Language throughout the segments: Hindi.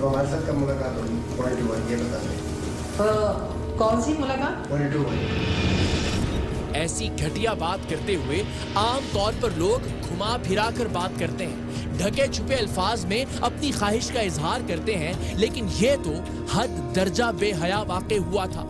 अब हमारे साथ कब मुलाकात होगी? 1 ये बता दें। कौन सी मुलाकात? 1 ऐसी घटिया बात करते हुए आम तौर पर लोग घुमा फिरा कर बात करते हैं, ढके छुपे अल्फाज में अपनी ख्वाहिश का इजहार करते हैं, लेकिन ये तो हद दर्जा बेहया वाक़े हुआ था।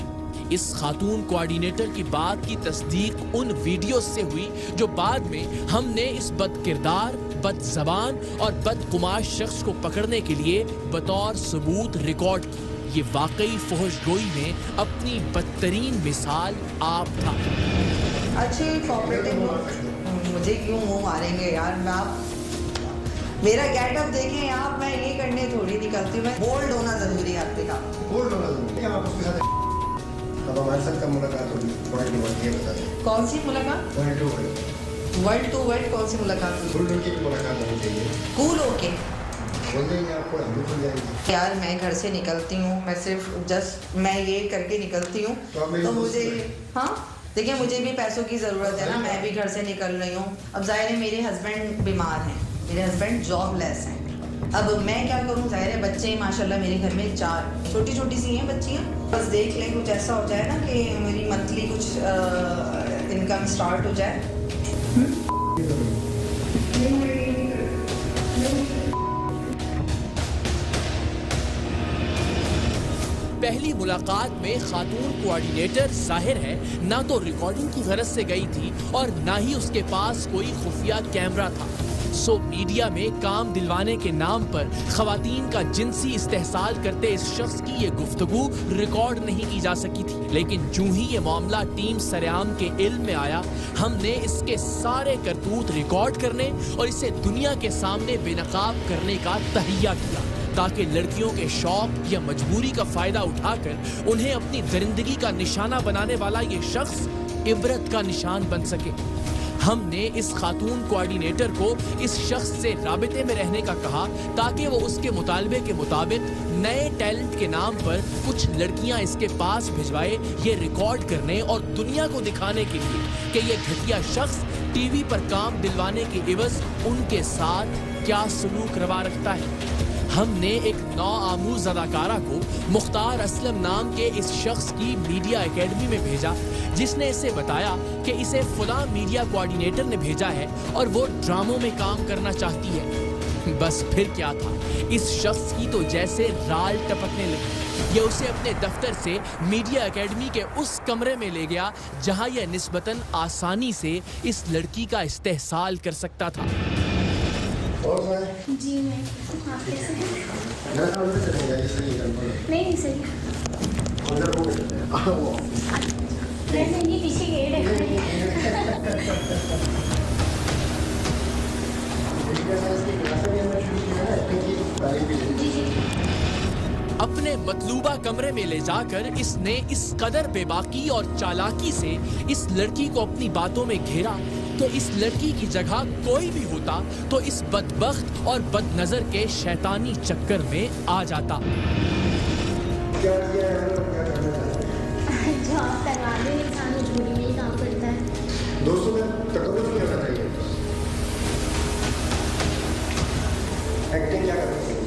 इस खातून कोऑर्डिनेटर की बात की तस्दीक उन वीडियो से हुई जो बाद में हमने इस बदकिरदार, बदजबान और बदकुमाश शख्स को पकड़ने के लिए बतौर सबूत रिकॉर्ड की। ये वाकई फहशगोई में अपनी बदतरीन मिसाल आप था। अच्छे कोऑपरेटिव मुझे क्यों मुंह मारेंगे यार? मैं आप मेरा गेटअप देखें आप, मैं ये करने थोड़ी निकलती हूँ। मैं बोल्ड होना जरूरी है आपके काम। बोल्ड होना जरूरी है। आप उसके साथ अब हमारे साथ कब मुलाकात होगी? 1 ये बता दें। कौन सी मुलाकात? 1 वर्ल्ड टू वर्ल्ड कौन सी मुलाकात? फुल लड़की की मुलाकात होनी चाहिए। कूल होके बोल देंगे आपको, हम भी खुल जाएंगे। यार मैं घर से निकलती हूँ, मैं सिर्फ जस्ट मैं ये करके निकलती हूँ तो मुझे हाँ देखिए मुझे भी पैसों की ज़रूरत है ना, मैं भी घर से निकल रही हूँ। अब ज़ाहिर है मेरे हस्बैंड बीमार हैं, मेरे हस्बैंड जॉबलेस हैं। अब मैं क्या करूँ? ज़ाहिर है बच्चे माशाल्लाह मेरे घर में 4 छोटी छोटी सी हैं बच्चियाँ। बस देख लें कुछ ऐसा हो जाए ना कि मेरी मंथली कुछ इनकम स्टार्ट हो जाए। पहली मुलाकात में खातून कोऑर्डिनेटर जाहिर है ना तो रिकॉर्डिंग की गरज से गई थी और ना ही उसके पास कोई खुफिया कैमरा था। सो मीडिया में काम दिलवाने के नाम पर खवातीन का जिनसी इस्तेहसाल करते इस शख्स की ये गुफ्तगू रिकॉर्ड नहीं की जा सकी थी। लेकिन जूं ही ये मामला टीम सरेआम के इल्म में आया, हमने इसके सारे करतूत रिकॉर्ड करने और इसे दुनिया के सामने बेनकाब करने का तहैया किया ताकि लड़कियों के शौक या मजबूरी का फायदा उठाकर उन्हें अपनी दरिंदगी का निशाना बनाने वाला ये शख्स इबरत का निशान बन सके। हमने इस खातून कोऑर्डिनेटर को इस शख्स से राबिते में रहने का कहा ताकि वो उसके मुतालबे के मुताबिक नए टैलेंट के नाम पर कुछ लड़कियां इसके पास भिजवाए, ये रिकॉर्ड करने और दुनिया को दिखाने के लिए कि ये घटिया शख्स टीवी पर काम दिलवाने के इवज उनके साथ क्या सलूक रवा रखता है। हमने एक नौआमूज अदाकारा को मुख्तार असलम नाम के इस शख्स की मीडिया एकेडमी में भेजा, जिसने इसे बताया कि इसे फुला मीडिया कोऑर्डिनेटर ने भेजा है और वो ड्रामों में काम करना चाहती है। बस फिर क्या था, इस शख्स की तो जैसे राल टपकने लगी। ये उसे अपने दफ्तर से मीडिया एकेडमी के उस कमरे में ले गया जहां यह निस्बतन आसानी से इस लड़की का इस्तेहसाल कर सकता था। और जी मैं आप कैसे हैं? नहीं नहीं सही मैं ये पीछे गेट है। अपने मतलूबा कमरे में ले जाकर इसने इस कदर बेबाकी और चालाकी से इस लड़की को अपनी बातों में घेरा तो इस लड़की की जगह कोई भी होता तो इस बदबख्त और बदनजर के शैतानी चक्कर में आ जाता। क्या किया है, क्या करना चाहते हैं? जो आप करवा दें इंसान मजबूरी में ही काम करता है। दोस्तों में तकब्बुर नहीं होना चाहिए। एक्टिंग क्या करते हैं?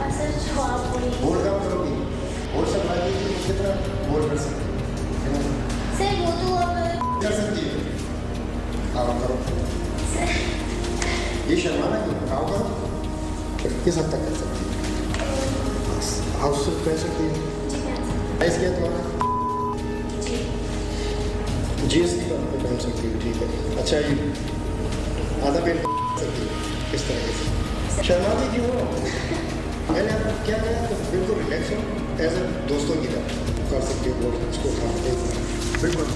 और सर जो आप बोल काम करोगी और सब बातें मुझसे तरह बोल कर सकते हैं ना? सर वो तो अब कर सकती है। आओ करो। सर ये शर्माना क्यों? आओ करो। किस हद तक कर सकती है? हाउस से कह सकती है। जी मैं प्राइस क्या है तुम्हारा? जी जीएसटी का पहन सकती है, ठीक है। अच्छा ये आधा पेट सकती है किस तरह से? शर्माती क्यों हो? मैंने आपको क्या कहा तो बिल्कुल रिलैक्स हो, एज ए दोस्तों की तरह कर सकते हो। बोल इसको उठा बिल्कुल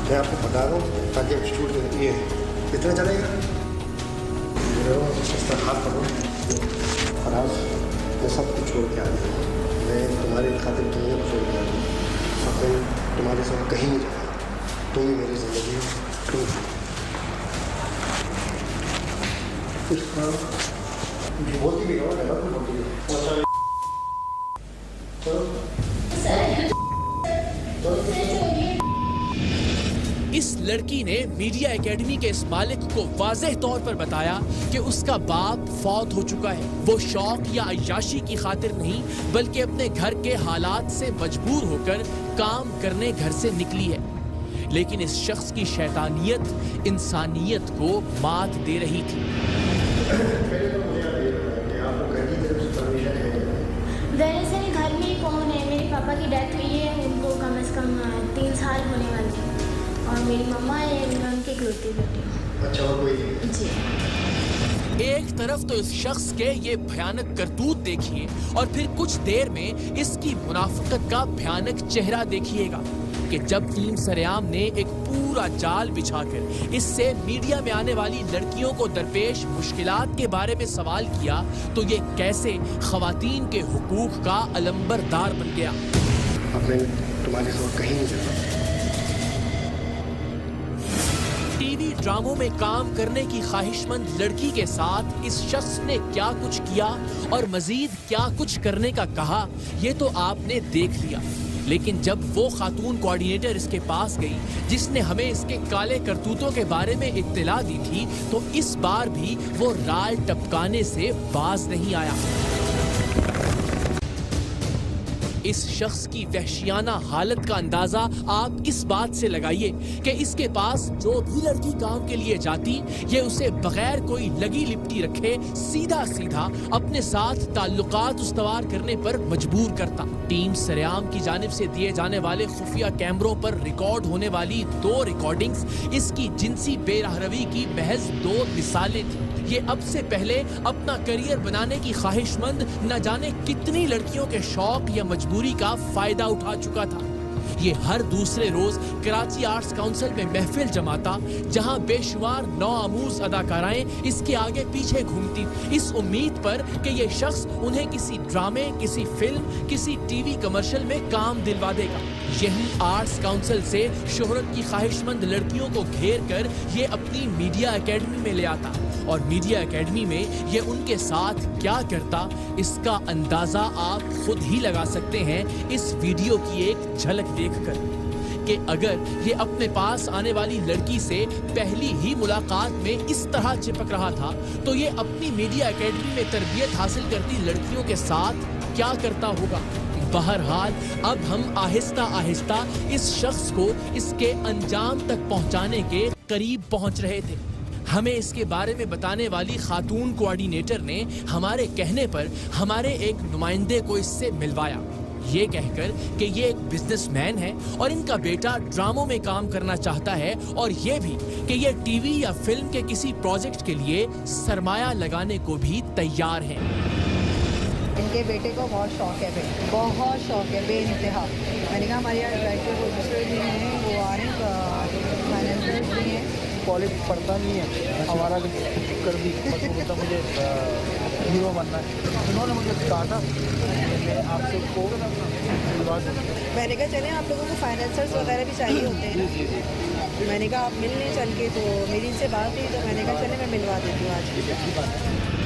मैं आपको बता रहा हूँ ताकि आप स्टूडेंट ये इतना चलेगा। इस तरह हाथ पकड़ो और आज मैं सब कुछ छोड़ के आ गया। मैं तुम्हारी खातिर दुनिया को छोड़ के आ गया। अब मैं तुम्हारे साथ कहीं नहीं जाऊँगा। तुम ही मेरी ज़िंदगी हो। तुम कुछ बोलती भी रहो, गलत भी बोलती भी। चलो सर इस लड़की ने मीडिया एकेडमी के इस मालिक को वाज़ेह तौर पर बताया कि उसका बाप फौत हो चुका है। वो शौक या अय्याशी की खातिर नहीं बल्कि अपने घर के हालात से मजबूर होकर काम करने घर से निकली है। लेकिन इस शख्स की शैतानियत इंसानियत को मात दे रही थी। दरअसल घर में कौन है, मेरे पापा की डेथ हुई है, उनको कम से कम 3 साल होने वाले हैं और मेरी मम्मा है, मैं उनकी इकलौती बेटी हूँ। अच्छा, और कोई? जी। एक तरफ तो इस शख्स के ये भयानक करतूत देखिए और फिर कुछ देर में इसकी मुनाफिकत का भयानक चेहरा देखिएगा कि जब टीम सरेआम ने एक पूरा जाल बिछाकर इससे मीडिया में आने वाली लड़कियों को दरपेश मुश्किलात के बारे में सवाल किया तो ये कैसे खवातीन के हुकूक का अलंबरदार बन गया। अब मैं तुम्हारे साथ कहीं नहीं जाता। टीवी ड्रामों में काम करने की ख्वाहिशमंद लड़की के साथ इस शख्स ने क्या कुछ किया और मजीद क्या कुछ करने का कहा, ये तो आपने देख लिया। लेकिन जब वो खातून कोऑर्डिनेटर इसके पास गई जिसने हमें इसके काले करतूतों के बारे में इत्तला दी थी तो इस बार भी वो राल टपकाने से बाज नहीं आया। इस शख्स की वहशियाना हालत का अंदाजा आप इस बात से लगाइए कि इसके पास जो भी लड़की काम के लिए जाती ये उसे बगैर कोई लगी लिपटी रखे सीधा सीधा अपने साथ ताल्लुकात उस्तवार करने पर मजबूर करता। टीम सरेआम की जानिब से दिए जाने वाले खुफिया कैमरों पर रिकॉर्ड होने वाली 2 रिकॉर्डिंग्स इसकी जिनसी बेरहरवी की महज 2 मिसालें थी। ये अब से पहले अपना करियर बनाने की ख्वाहिशमंद न जाने कितनी लड़कियों के शौक या मजबूरी का फायदा उठा चुका था। ये हर दूसरे रोज कराची आर्ट्स काउंसिल में महफिल जमाता जहां बेशुमार नौआमूज अदाकाराएं इसके आगे पीछे घूमती इस उम्मीद पर कि ये शख्स उन्हें किसी ड्रामे, किसी फिल्म, किसी टीवी कमर्शियल में काम दिलवा देगा। यही आर्ट्स काउंसिल से शोहरत की ख्वाहिशमंद लड़कियों को घेर कर ये अपनी मीडिया एकेडमी में ले आता और मीडिया एकेडमी में ये उनके साथ क्या करता इसका अंदाजा आप खुद ही लगा सकते हैं इस वीडियो की एक झलक देखकर कि अगर ये अपने पास आने वाली लड़की से पहली ही मुलाकात में इस तरह चिपक रहा था तो ये अपनी मीडिया एकेडमी में तरबियत हासिल करती लड़कियों के साथ क्या करता होगा। बहरहाल अब हम आहिस्ता आहिस्ता इस शख्स को इसके अंजाम तक पहुंचाने के करीब पहुंच रहे थे। हमें इसके बारे में बताने वाली खातून कोऑर्डिनेटर ने हमारे कहने पर हमारे एक नुमाइंदे को इससे मिलवाया, ये कहकर कि ये एक बिजनेसमैन है और इनका बेटा ड्रामों में काम करना चाहता है और ये भी कि ये टीवी या फिल्म के किसी प्रोजेक्ट के लिए सरमाया लगाने को भी तैयार हैं। इनके बेटे को बहुत शौक है, बहुत शौक है बेइंतहा। मैंने कहा हमारे यहाँ डायरेक्टर प्रोड्यूसर भी हैं, वो आ रहे हैं, फाइनेंसर्स भी हैं। कॉलेज पढ़ता नहीं है, हमारा कर दी बोलता मुझे हीरो बनना है। उन्होंने मुझे कहा था मैं आपसे को मिलवा दूँ। मैंने कहा चले आप लोगों को फाइनेंसर्स वगैरह भी चाहिए होते हैं। मैंने कहा आप मिलने चल के, तो मेरी इनसे बात हुई तो मैंने कहा चले मैं मिलवा देती हूँ आज।